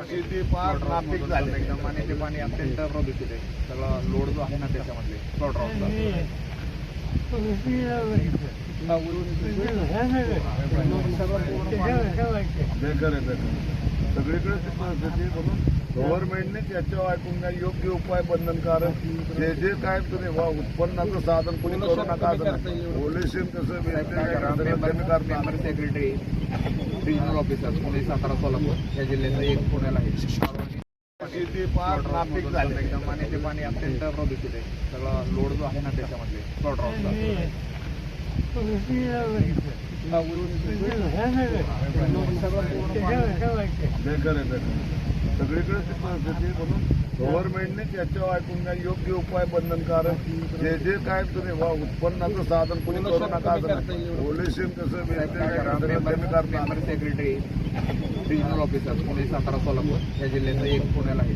शेती फार नापीक झाली एकदम आणि ते पाणी अत्यंत प्रदूषित आहे. सगळा लोड जो आहे ना त्याच्यामध्ये प्लॉट राऊंडचा सगळीकडे परिस्थिती म्हणून गव्हर्नमेंटने त्याच्यावर ऐकून घ्या, योग्य उपाय बंधनकारक जे जे काय तुम्ही उत्पन्नाचं साधन कोणी करू नका. पोल्युशन कसं member secretary regional officer Pune Satara Solapur या जिल्ह्याचं एक पुण्याला आहे. शेती फार नापीक झाली एकदम आणि ते पाणी अत्यंत प्रदूषित आहे. सगळा लोड जो आहे ना त्याच्यामध्ये प्लॉट राऊंडचा सगळीकडे परिस्थिती म्हणून गव्हर्नमेंटने त्याच्यावर ऐकून घ्या, योग्य उपाय बंधनकारक जे जे काय तुम्ही उत्पन्नाचं साधन कोणी करू नका. पोल्युशन कसं member secretary regional officer Pune Satara Solapur या जिल्ह्याचं एक पुण्याला आहे.